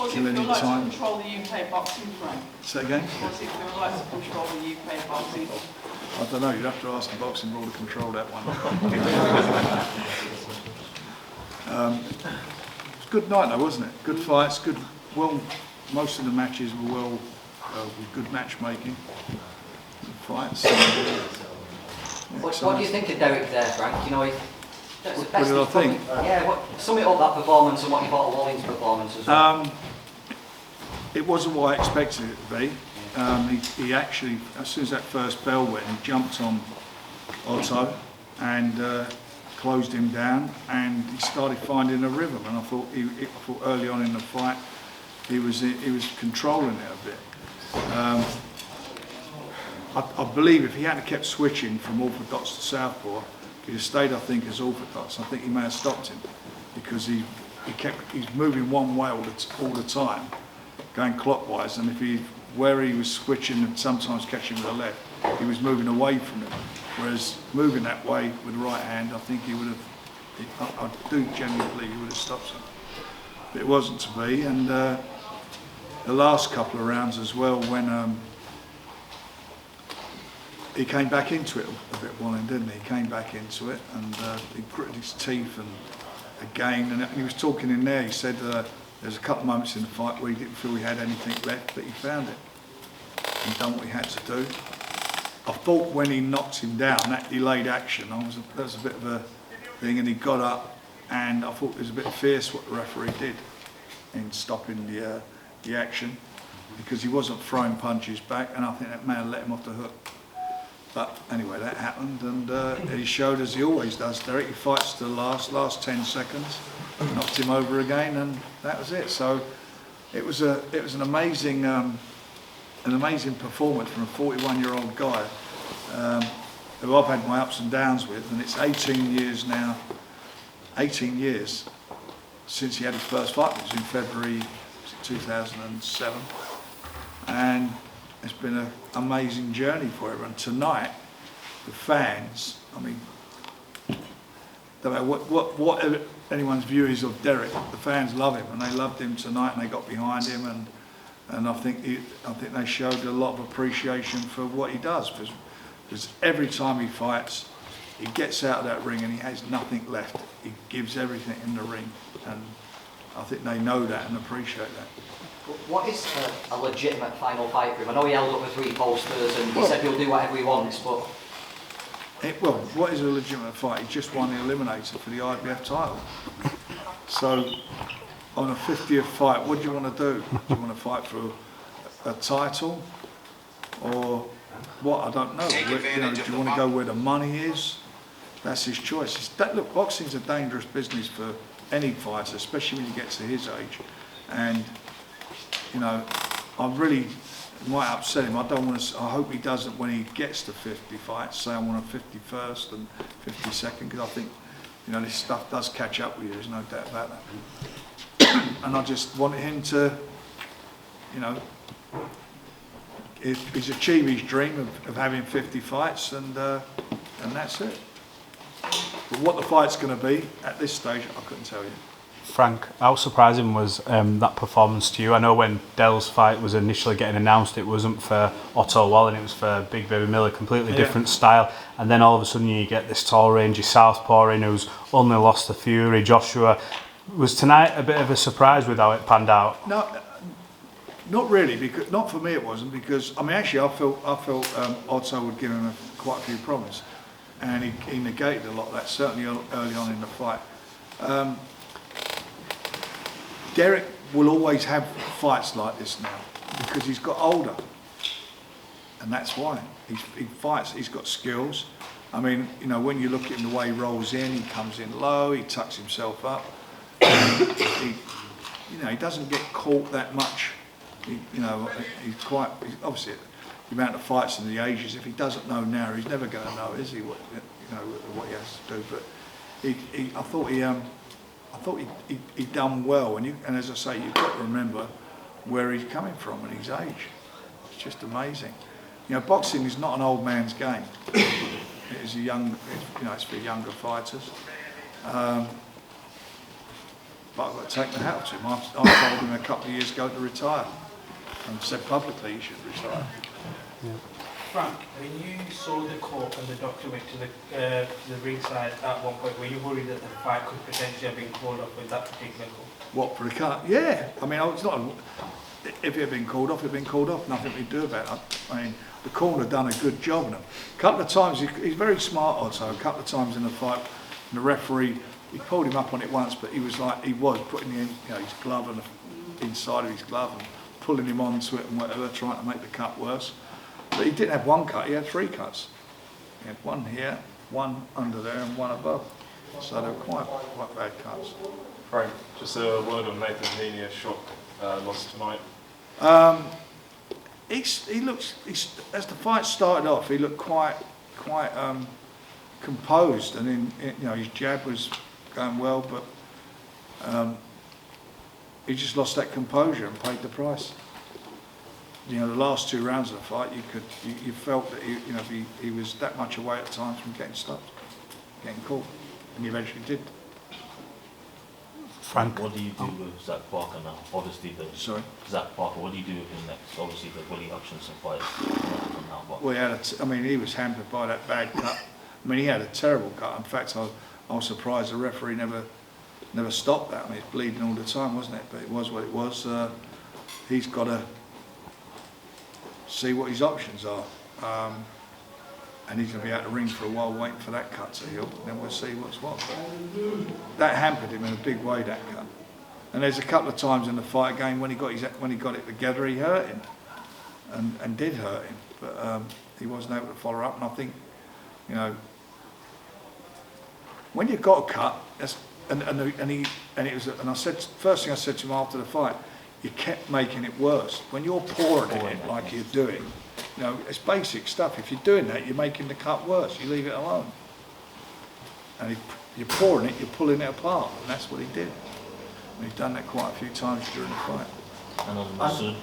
What's it feel like to control the UK boxing frame? Say again? What's it feel like to control the UK boxing? I don't know, you'd have to ask the boxing rule to control that one. It's a good night though, wasn't it? Good fights, good, well, most of the matches were well, with good matchmaking. Good fights. What do you think of Derek there, Frank? You know, what did I think? Sum it up, that performance, and what you thought of Wallin's performance as well. It wasn't what I expected it to be. He actually, as soon as that first bell went, he jumped on Otto and closed him down, and he started finding a rhythm. And I thought early on in the fight he was controlling it a bit. I believe if he hadn't kept switching from orthodox to southpaw, he'd have stayed, I think, as orthodox. I think he may have stopped him because he's moving one way all the time, going clockwise, and where he was switching and sometimes catching with the left, he was moving away from him. Whereas moving that way with the right hand, I think he would have, I do genuinely believe he would have stopped him. But it wasn't to be, and the last couple of rounds as well, when he came back into it a bit, Wallin, didn't he? He came back into it, and he gritted his teeth and again, and he was talking in there, he said there's a couple of moments in the fight where he didn't feel he had anything left, but he found it and done what he had to do. I thought when he knocked him down, that delayed action, that was a bit of a thing, and he got up, and I thought it was a bit fierce what the referee did in stopping the action, because he wasn't throwing punches back, and I think that may have let him off the hook. But anyway, that happened, and he showed, as he always does, Derek. He fights to the last 10 seconds, knocked him over again, and that was it. So it was an amazing performance from a 41-year-old guy who I've had my ups and downs with, and it's 18 years now. 18 years since he had his first fight. It was in February 2007, and it's been an amazing journey for him. And tonight, the fans, I mean, no matter what anyone's view is of Derek, the fans love him, and they loved him tonight, and they got behind him, and I think they showed a lot of appreciation for what he does, because every time he fights, he gets out of that ring and he has nothing left. He gives everything in the ring, and I think they know that and appreciate that. What is a legitimate final fight for him? I know he held up the 3 posters and he said he'll do whatever he wants, but... What is a legitimate fight? He just won the Eliminator for the IBF title. So, on a 50th fight, what do you want to do? Do you want to fight for a title? Or what? I don't know. Do you want to go where the money is? That's his choice. Look, boxing's a dangerous business for any fighter, especially when you get to his age. And you know, it might upset him. I hope he doesn't, when he gets to 50 fights, say I want a 51st and 52nd, because I think, you know, this stuff does catch up with you, there's no doubt about that. And I just want him to, you know, he's achieved his dream of having 50 fights, and that's it. But what the fight's going to be, at this stage, I couldn't tell you. Frank, how surprising was that performance to you? I know when Dell's fight was initially getting announced, it wasn't for Otto Wallin, it was for Big Baby Miller, completely different style. And then all of a sudden you get this tall, rangy southpaw in who's only lost to Fury, Joshua. Was tonight a bit of a surprise with how it panned out? No, not really. Because not for me, it wasn't, because I mean, actually, I felt Otto would give him quite a few problems, and he negated a lot of that, certainly early on in the fight. Derek will always have fights like this now because he's got older, and that's why he fights. He's got skills. I mean, you know, when you look at him, the way he rolls in, he comes in low, he tucks himself up. He doesn't get caught that much. He's obviously the amount of fights and the ages. If he doesn't know now, he's never going to know, is he? What he has to do. But I thought he done well, and as I say, you've got to remember where he's coming from and his age. It's just amazing. You know, boxing is not an old man's game. It is it's for younger fighters. but I've got to take my hat off to him. I told him a couple of years ago to retire, and said publicly he should retire. Frank, when you saw the court and the doctor went to the ringside at one point, were you worried that the fight could potentially have been called off with that particular call? What, for the cut? Yeah. I mean, it's not. If it had been called off, it had been called off. Nothing we do about it. I mean, the corner done a good job on him. A couple of times, he's very smart also. A couple of times in the fight, and the referee, he pulled him up on it once, but he was putting his glove on the inside of his glove and pulling him onto it and whatever, trying to make the cut worse. But he didn't have one cut, he had 3 cuts. He had one here, one under there and one above. So they were quite bad cuts. Frank, just a word on Nathan Heaney, a shock loss tonight. He looks, as the fight started off, he looked quite composed, and his jab was going well, but he just lost that composure and paid the price. The last 2 rounds of the fight, you felt that he was that much away at times from getting stopped, getting caught, and he eventually did. Frank, what do you do with Zach Parker now? Obviously, Zach Parker. What do you do with him next? Obviously, the Willie Hutchinson fight now. But well, he was hampered by that bad cut. I mean, he had a terrible cut. In fact, I was surprised the referee never stopped that. I mean, it's bleeding all the time, wasn't it? But it was what it was. He's got to see what his options are. And he's going to be out of the ring for a while waiting for that cut to heal. Then we'll see what's what. That hampered him in a big way, that cut. And there's a couple of times in the fight again when he got it together, he hurt him, and did hurt him. But he wasn't able to follow up. And I think, when you've got a cut, and I said, first thing I said to him after the fight, you kept making it worse. When you're pouring it in like you're doing, it's basic stuff. If you're doing that, you're making the cut worse. You leave it alone. And you're pouring it, you're pulling it apart, and that's what he did. And he's done that quite a few times during the fight. And on Masood,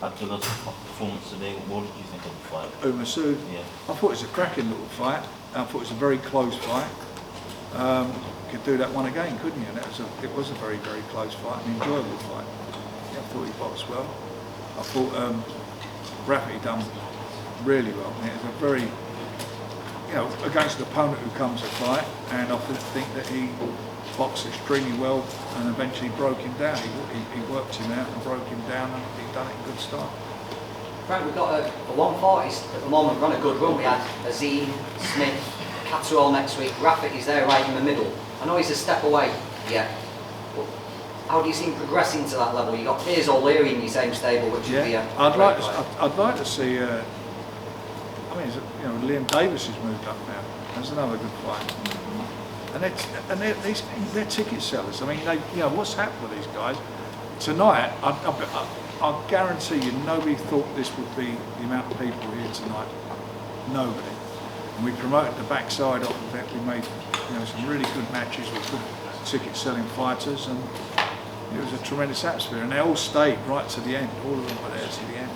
after the performance today, what did you think of the fight? Oh, Masood? Yeah. I thought it was a cracking little fight. I thought it was a very close fight. You could do that one again, couldn't you? And it was a very, very close fight, an enjoyable fight. Yeah, I thought he boxed well. I thought Rafferty done really well. It was a very, against an opponent who comes to fight, and I think that he boxed extremely well and eventually broke him down. He worked him out and broke him down, and he done it in good style. Frank, we've got a 140s at the moment. We're on a good run. We had Azim, Smith, Catterall next week. Rafferty's there right in the middle. I know he's a step away, but how do you see him progressing to that level? You got Piers O'Leary in your same stable, which would be a I'd like to see. Liam Davis has moved up now. That's another good fight. And they're ticket sellers. I mean, what's happened with these guys tonight? I guarantee you, nobody thought this would be the amount of people here tonight. Nobody. And we promoted the backside of it. We made some really good matches with good ticket selling fighters, and it was a tremendous atmosphere. And they all stayed right to the end. All of them were there to the end.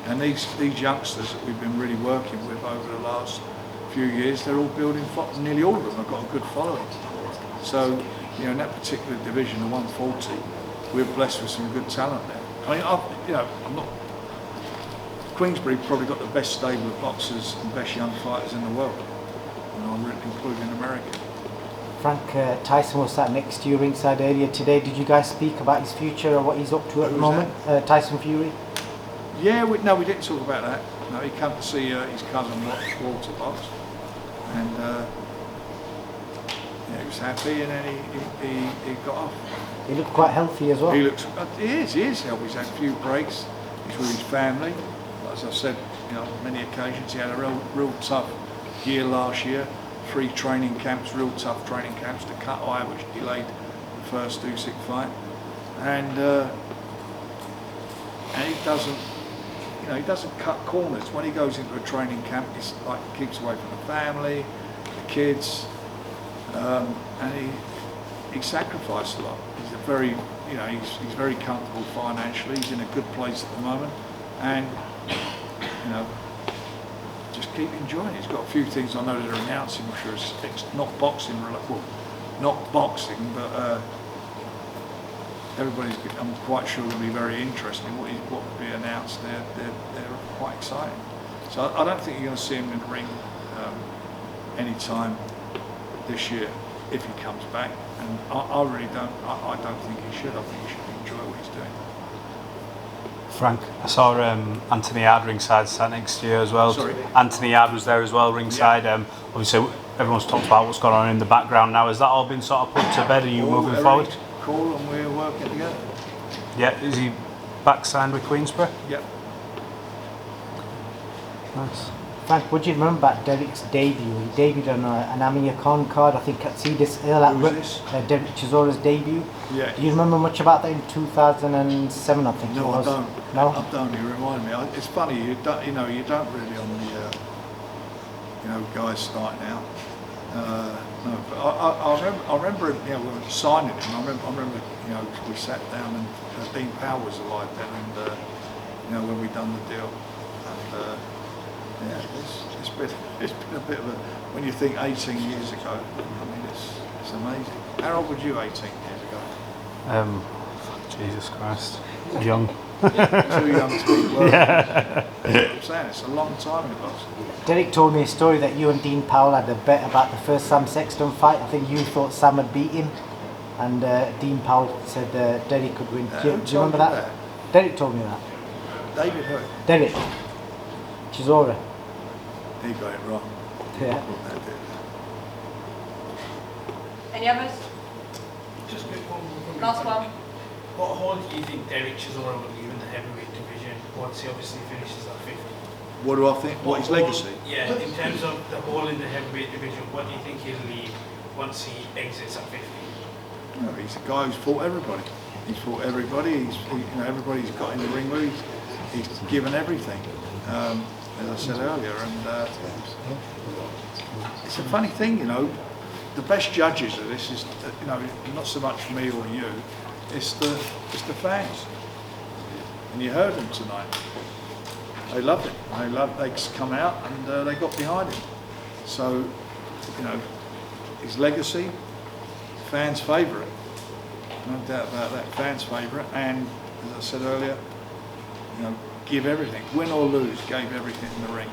And these youngsters that we've been really working with over the last few years, they're all building. Nearly all of them have got a good following. So, in that particular division, the 140, we're blessed with some good talent there. I mean, I'm not. Queensberry probably got the best stable of boxers and best young fighters in the world, including America. Frank, Tyson was sat next to you ringside earlier today. Did you guys speak about his future or what he's up to at the moment? Tyson Fury? Yeah, we didn't talk about that. No, he came to see his cousin Walter box, and he was happy, and then he got off. He looked quite healthy as well. He is healthy. He's had a few breaks. He's with his family. As I've said, on many occasions, he had a real tough year last year. 3 training camps, real tough training camps. The cut eye, which delayed the first Usyk fight, and he doesn't. He doesn't cut corners. When he goes into a training camp, he's like keeps away from the family, the kids, and he sacrificed a lot. He's a very, he's very comfortable financially. He's in a good place at the moment, and just keep enjoying it. He's got a few things I know that are announcing, which are not boxing, not boxing, but I'm quite sure going to be very interesting. What will be announced, they're quite exciting. So I don't think you're going to see him in the ring any time this year if he comes back. And I really don't. I don't think he should. I think he should enjoy what he's doing. Frank, I saw Anthony Yarde ringside sat next to you as well. Sorry? Anthony Yarde was there as well ringside. Obviously, everyone's talked about what's going on in the background now. Has that all been sort of put to bed? Are you moving forward? Cool, and we're working together. Yeah, is he back signed with Queensberry? Yep. Nice. Frank, what do you remember about Derek's debut? He debuted on an Amir Khan card, I think at Cedars Hill. Who's this? Derek Chisora's debut. Yeah. Do you remember much about that in 2007? I think it No, was. I don't. No. I don't. You remind me. It's funny. You don't really on the guys starting out. No, but I remember when we were signing him. I remember we sat down and Dean Powell was alive then, and when we done the deal, and yeah, it's been a bit of a, when you think 18 years ago. I mean, it's amazing. How old were you 18 years ago? Jesus Christ, young. Too young to be working. Yeah. I'm saying it's a long time in boxing. Derek told me a story that you and Dean Powell had a bet about the first Sam Sexton fight. I think you thought Sam had beat him, and Dean Powell said Derek could win. Do you remember that? Derek told me that. David who? Derek Chisora. He got it wrong. Yeah. Any others? Just quick one. Last one. What hold do you think Derek Chisora will leave in the heavyweight division once he obviously finishes at 50? What do I think? What his legacy? Yeah, in terms of the hole in the heavyweight division, what do you think he'll leave once he exits at 50? No, he's a guy who's fought everybody. He's fought everybody. Everybody's got in the ring with him. He's given everything, as I said earlier. And it's a funny thing, the best judges of this is, not so much me or you, it's the fans. And you heard them tonight. They loved it. They come out and they got behind him. So, his legacy, fans' favourite. No doubt about that, fans' favourite. And as I said earlier, give everything. Win or lose, gave everything in the ring.